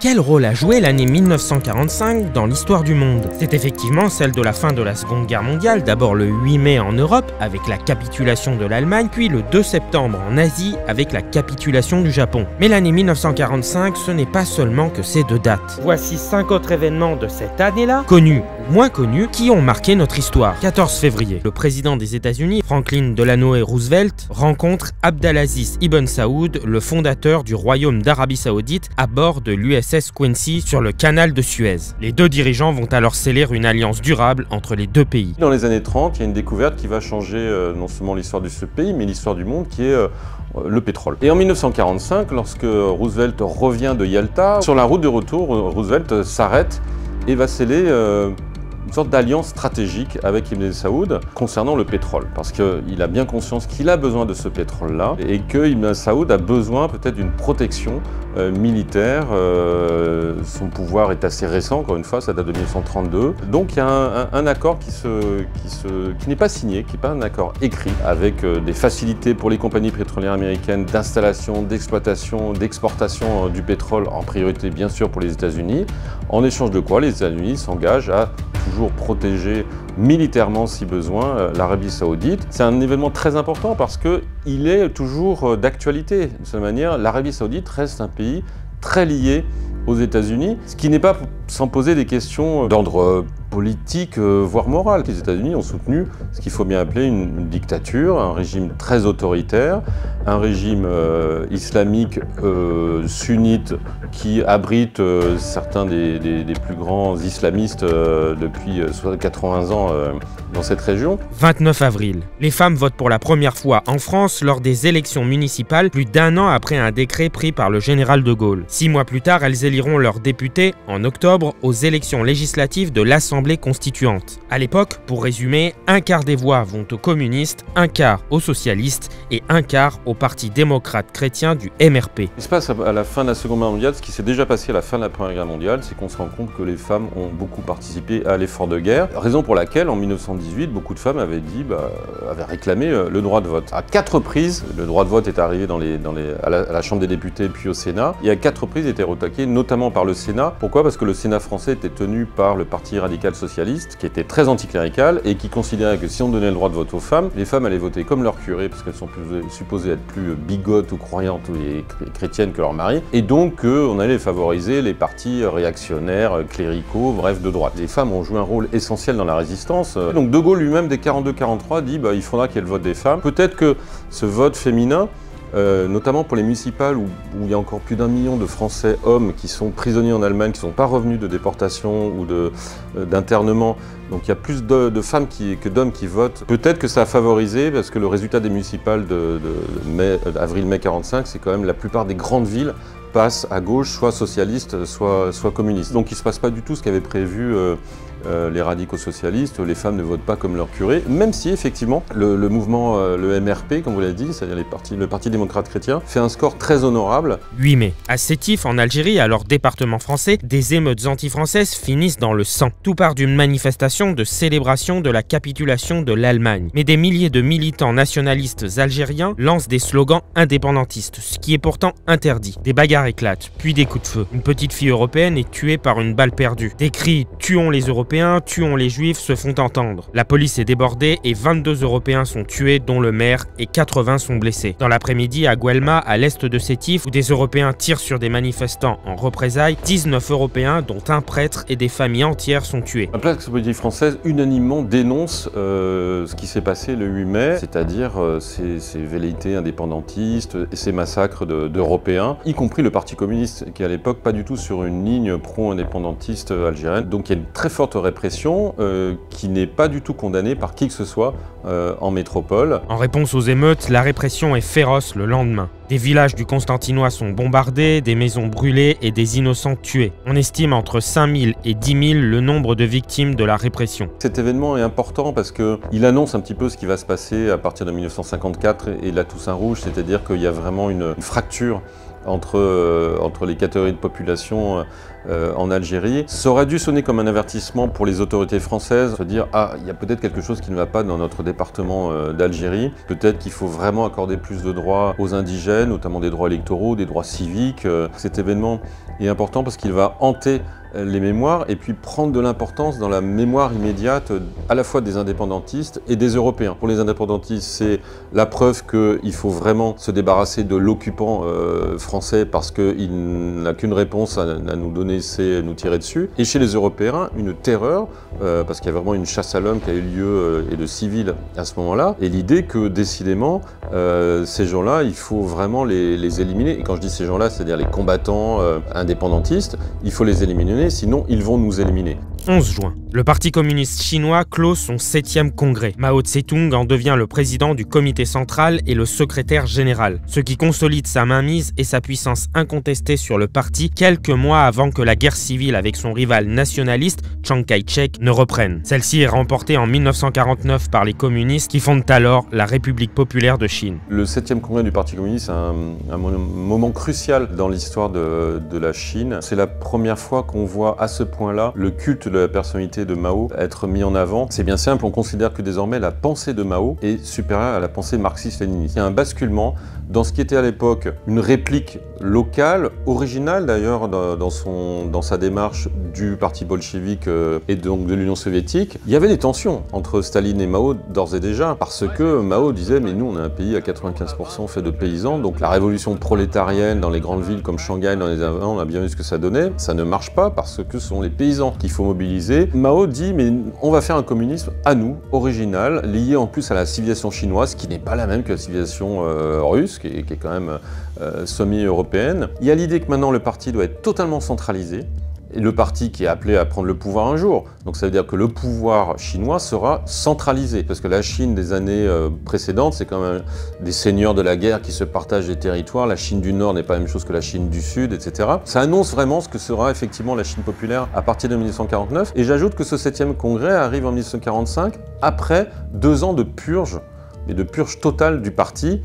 Quel rôle a joué l'année 1945 dans l'histoire du monde? C'est effectivement celle de la fin de la Seconde Guerre mondiale, d'abord le 8 mai en Europe avec la capitulation de l'Allemagne, puis le 2 septembre en Asie avec la capitulation du Japon. Mais l'année 1945, ce n'est pas seulement que ces deux dates. Voici 5 autres événements de cette année-là, connus ou moins connus, qui ont marqué notre histoire. 14 février, le président des États-Unis, Franklin Delano Roosevelt, rencontre Abdelaziz Ibn Saoud, le fondateur du royaume d'Arabie Saoudite, à bord de l'USS Quincy sur le canal de Suez. Les deux dirigeants vont alors sceller une alliance durable entre les deux pays. Dans les années 30, il y a une découverte qui va changer non seulement l'histoire de ce pays, mais l'histoire du monde, qui est le pétrole. Et en 1945, lorsque Roosevelt revient de Yalta, sur la route de retour, Roosevelt s'arrête et va sceller une sorte d'alliance stratégique avec Ibn Saoud concernant le pétrole, parce qu'il a bien conscience qu'il a besoin de ce pétrole-là et que Ibn Saoud a besoin peut-être d'une protection militaire. Son pouvoir est assez récent, encore une fois, ça date de 1932. Donc il y a un accord qui n'est pas signé, qui n'est pas un accord écrit, avec des facilités pour les compagnies pétrolières américaines d'installation, d'exploitation, d'exportation du pétrole, en priorité bien sûr pour les États-Unis, en échange de quoi les États-Unis s'engagent à toujours protéger militairement si besoin l'Arabie Saoudite. C'est un événement très important parce qu'il est toujours d'actualité. De cette manière, l'Arabie Saoudite reste un pays très lié aux États-Unis, ce qui n'est pas sans poser des questions d'ordre politique, voire moral. Les États-Unis ont soutenu ce qu'il faut bien appeler une dictature, un régime très autoritaire, un régime islamique sunnite qui abrite certains des plus grands islamistes depuis 80 ans dans cette région. 29 avril. Les femmes votent pour la première fois en France lors des élections municipales, plus d'un an après un décret pris par le général de Gaulle. 6 mois plus tard, elles éliront leurs députés, en octobre, aux élections législatives de l'Assemblée constituante. À l'époque, pour résumer, un quart des voix vont aux communistes, un quart aux socialistes et un quart au Parti démocrate chrétien du MRP. Ce qui se passe à la fin de la Seconde Guerre mondiale, ce qui s'est déjà passé à la fin de la Première Guerre mondiale, c'est qu'on se rend compte que les femmes ont beaucoup participé à l'effort de guerre, raison pour laquelle en 1918, beaucoup de femmes avaient réclamé le droit de vote. À 4 reprises, le droit de vote est arrivé à la Chambre des députés puis au Sénat, et à 4 reprises il était retoqué, notamment par le Sénat. Pourquoi? Parce que le Sénat français était tenu par le Parti radical socialiste, qui était très anticlérical et qui considérait que si on donnait le droit de vote aux femmes, les femmes allaient voter comme leur curé, parce qu'elles sont supposées être plus bigotes ou croyantes et chrétiennes que leur mari, et donc on allait favoriser les partis réactionnaires, cléricaux, bref, de droite. Les femmes ont joué un rôle essentiel dans la résistance. Donc De Gaulle lui-même, dès 42-43, dit il faudra qu'il y ait le vote des femmes. peut-être que ce vote féminin, notamment pour les municipales où il y a encore plus d'1 million de Français hommes qui sont prisonniers en Allemagne, qui ne sont pas revenus de déportation ou d'internement, donc il y a plus de femmes que d'hommes qui votent. Peut-être que ça a favorisé, parce que le résultat des municipales d'avril-mai 45, c'est quand même la plupart des grandes villes passent à gauche, soit socialiste, soit communiste. Donc il ne se passe pas du tout ce qu'avaient prévu les radicaux socialistes. Les femmes ne votent pas comme leur curé, même si effectivement le mouvement, le MRP, comme vous l'avez dit, c'est-à-dire le Parti démocrate chrétien, fait un score très honorable. 8 mai. À Sétif, en Algérie, alors département français, des émeutes anti-françaises finissent dans le sang. Tout part d'une manifestation de célébration de la capitulation de l'Allemagne. Mais des milliers de militants nationalistes algériens lancent des slogans indépendantistes, ce qui est pourtant interdit. Des bagarres éclatent, puis des coups de feu. Une petite fille européenne est tuée par une balle perdue. Des cris « Tuons les Européens, tuons les Juifs » se font entendre. La police est débordée et 22 Européens sont tués, dont le maire, et 80 sont blessés. Dans l'après-midi, à Guelma, à l'est de Sétif, où des Européens tirent sur des manifestants en représailles, 19 Européens, dont un prêtre et des familles entières sont tués. La place politique française unanimement dénonce ce qui s'est passé le 8 mai, c'est-à-dire ces velléités indépendantistes et ces massacres d'Européens, y compris le Parti communiste, qui à l'époque pas du tout sur une ligne pro-indépendantiste algérienne. Donc il y a une très forte répression qui n'est pas du tout condamnée par qui que ce soit en métropole. En réponse aux émeutes, la répression est féroce le lendemain. Des villages du Constantinois sont bombardés, des maisons brûlées et des innocents tués. On estime entre 5000 et 10 000 le nombre de victimes de la répression. Cet événement est important parce qu'il annonce un petit peu ce qui va se passer à partir de 1954 et la Toussaint Rouge, c'est-à-dire qu'il y a vraiment une fracture entre les catégories de population en Algérie. Ça aurait dû sonner comme un avertissement pour les autorités françaises, se dire « Ah, il y a peut-être quelque chose qui ne va pas dans notre département d'Algérie. Peut-être qu'il faut vraiment accorder plus de droits aux indigènes, notamment des droits électoraux, des droits civiques. » Cet événement est important parce qu'il va hanter les mémoires et puis prendre de l'importance dans la mémoire immédiate à la fois des indépendantistes et des Européens. Pour les indépendantistes, c'est la preuve qu'il faut vraiment se débarrasser de l'occupant français parce qu'il n'a qu'une réponse à nous donner, c'est nous tirer dessus. Et chez les Européens, une terreur, parce qu'il y a vraiment une chasse à l'homme qui a eu lieu et de civils à ce moment-là, et l'idée que décidément, ces gens-là, il faut vraiment les éliminer. Et quand je dis ces gens-là, c'est-à-dire les combattants indépendantistes, il faut les éliminer, sinon ils vont nous éliminer. 11 juin, le Parti communiste chinois clôt son 7e congrès. Mao Tse-tung en devient le président du comité central et le secrétaire général, ce qui consolide sa mainmise et sa puissance incontestée sur le parti quelques mois avant que la guerre civile avec son rival nationaliste, Chiang Kai-shek, ne reprenne. Celle-ci est remportée en 1949 par les communistes qui fondent alors la République populaire de Chine. Le 7e congrès du Parti communiste est un moment crucial dans l'histoire de la Chine. C'est la première fois qu'on voit à ce point-là le culte de la personnalité de Mao être mis en avant. C'est bien simple, on considère que désormais la pensée de Mao est supérieure à la pensée marxiste-léniniste. Il y a un basculement dans ce qui était à l'époque une réplique locale, originale d'ailleurs dans sa démarche du parti bolchevique et donc de l'Union soviétique. Il y avait des tensions entre Staline et Mao d'ores et déjà, parce que Mao disait mais nous on a un pays à 95% fait de paysans, donc la révolution prolétarienne dans les grandes villes comme Shanghai dans les années 20, on a bien vu ce que ça donnait, ça ne marche pas parce que ce sont les paysans qu'il faut mobiliser. Mao dit mais on va faire un communisme à nous, original, lié en plus à la civilisation chinoise qui n'est pas la même que la civilisation russe, qui est quand même semi-européenne. Il y a l'idée que maintenant le parti doit être totalement centralisé, et le parti qui est appelé à prendre le pouvoir un jour. Donc ça veut dire que le pouvoir chinois sera centralisé, parce que la Chine des années précédentes, c'est quand même des seigneurs de la guerre qui se partagent des territoires. La Chine du Nord n'est pas la même chose que la Chine du Sud, etc. Ça annonce vraiment ce que sera effectivement la Chine populaire à partir de 1949. Et j'ajoute que ce 7e congrès arrive en 1945, après 2 ans de purge, mais de purge totale du parti,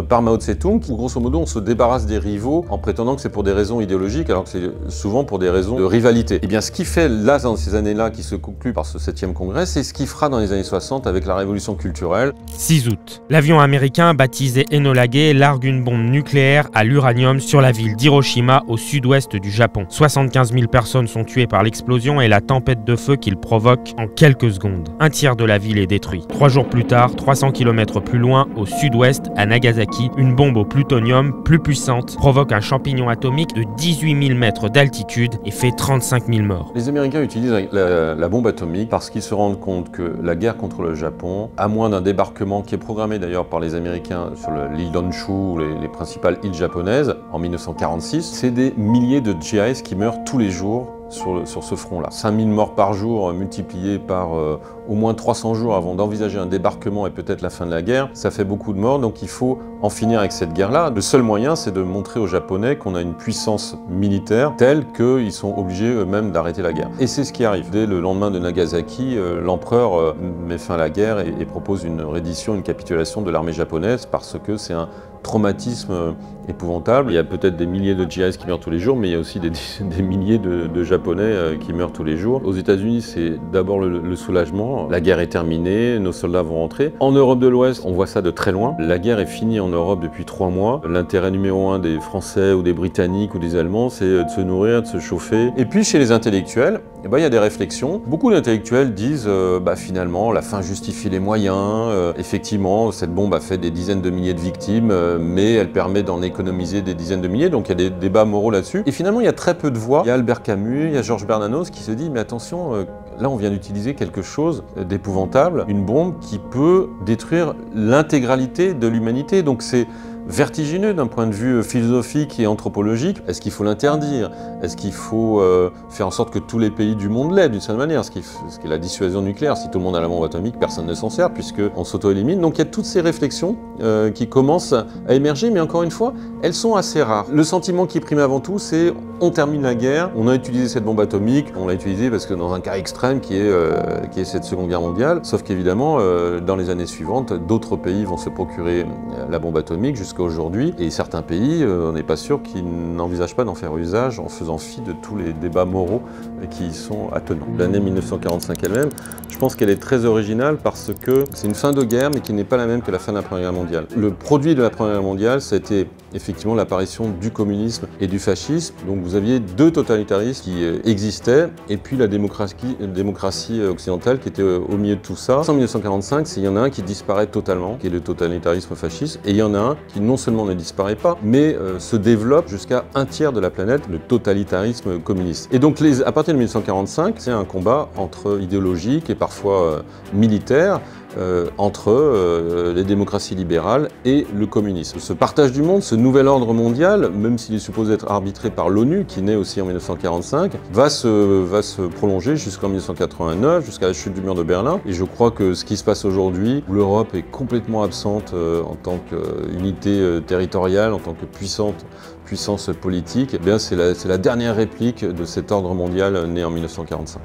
par Mao Tse-tung, où grosso modo on se débarrasse des rivaux en prétendant que c'est pour des raisons idéologiques, alors que c'est souvent pour des raisons de rivalité. Et bien ce qui fait là, dans ces années-là, qui se conclut par ce 7e congrès, c'est ce qu'il fera dans les années 60 avec la révolution culturelle. 6 août. L'avion américain baptisé Enola Gay largue une bombe nucléaire à l'uranium sur la ville d'Hiroshima au sud-ouest du Japon. 75 000 personnes sont tuées par l'explosion et la tempête de feu qu'il provoque en quelques secondes. Un tiers de la ville est détruit. 3 jours plus tard, 300 km plus loin, au sud-ouest, à Nagasaki, une bombe au plutonium plus puissante provoque un champignon atomique de 18 000 mètres d'altitude et fait 35 000 morts. Les Américains utilisent la bombe atomique parce qu'ils se rendent compte que la guerre contre le Japon, à moins d'un débarquement qui est programmé d'ailleurs par les Américains sur l'île d'Honshu, les principales îles japonaises, en 1946, c'est des milliers de GIs qui meurent tous les jours sur ce front-là. 5000 morts par jour multipliés par au moins 300 jours avant d'envisager un débarquement et peut-être la fin de la guerre, ça fait beaucoup de morts, donc il faut en finir avec cette guerre-là. Le seul moyen, c'est de montrer aux Japonais qu'on a une puissance militaire telle qu'ils sont obligés eux-mêmes d'arrêter la guerre. Et c'est ce qui arrive. Dès le lendemain de Nagasaki, l'empereur met fin à la guerre et propose une reddition, une capitulation de l'armée japonaise parce que c'est un traumatisme épouvantable. Il y a peut-être des milliers de GIs qui meurent tous les jours, mais il y a aussi des milliers de Japonais qui meurent tous les jours. Aux États-Unis, c'est d'abord le soulagement. La guerre est terminée, nos soldats vont rentrer. En Europe de l'Ouest, on voit ça de très loin. La guerre est finie en Europe depuis 3 mois. L'intérêt numéro 1 des Français ou des Britanniques ou des Allemands, c'est de se nourrir, de se chauffer. Et puis chez les intellectuels, il y a des réflexions. Beaucoup d'intellectuels disent finalement la fin justifie les moyens. Effectivement, cette bombe a fait des dizaines de milliers de victimes, mais elle permet d'en économiser des dizaines de milliers, donc il y a des débats moraux là-dessus. Et finalement, il y a très peu de voix. Il y a Albert Camus, il y a Georges Bernanos qui se dit mais attention, là on vient d'utiliser quelque chose d'épouvantable, une bombe qui peut détruire l'intégralité de l'humanité. Donc c'est vertigineux d'un point de vue philosophique et anthropologique. Est-ce qu'il faut l'interdire? Est-ce qu'il faut faire en sorte que tous les pays du monde l'aient d'une certaine manière? Ce qui est la dissuasion nucléaire. Si tout le monde a la bombe atomique, personne ne s'en sert puisqu'on s'auto-élimine. Donc il y a toutes ces réflexions qui commencent à émerger, mais encore une fois, elles sont assez rares. Le sentiment qui prime avant tout, c'est on termine la guerre, on a utilisé cette bombe atomique, on l'a utilisée parce que dans un cas extrême qui est cette Seconde Guerre mondiale, sauf qu'évidemment, dans les années suivantes, d'autres pays vont se procurer la bombe atomique jusqu'à jusqu'à aujourd'hui. Et certains pays, on n'est pas sûr qu'ils n'envisagent pas d'en faire usage en faisant fi de tous les débats moraux qui y sont attenants. L'année 1945 elle-même, je pense qu'elle est très originale parce que c'est une fin de guerre, mais qui n'est pas la même que la fin de la Première Guerre mondiale. Le produit de la Première Guerre mondiale, ça a été effectivement l'apparition du communisme et du fascisme. Donc vous aviez deux totalitarismes qui existaient, et puis la démocratie occidentale qui était au milieu de tout ça. En 1945, il y en a un qui disparaît totalement, qui est le totalitarisme fasciste, et il y en a un qui non seulement ne disparaît pas, mais se développe jusqu'à un tiers de la planète, le totalitarisme communiste. Et donc à partir de 1945, c'est un combat entre idéologique et parfois militaire, entre les démocraties libérales et le communisme. Ce partage du monde, ce nouvel ordre mondial, même s'il est supposé être arbitré par l'ONU, qui naît aussi en 1945, va se prolonger jusqu'en 1989, jusqu'à la chute du mur de Berlin. Et je crois que ce qui se passe aujourd'hui, où l'Europe est complètement absente en tant qu'unité territoriale, en tant que puissance politique, eh bien c'est la dernière réplique de cet ordre mondial né en 1945.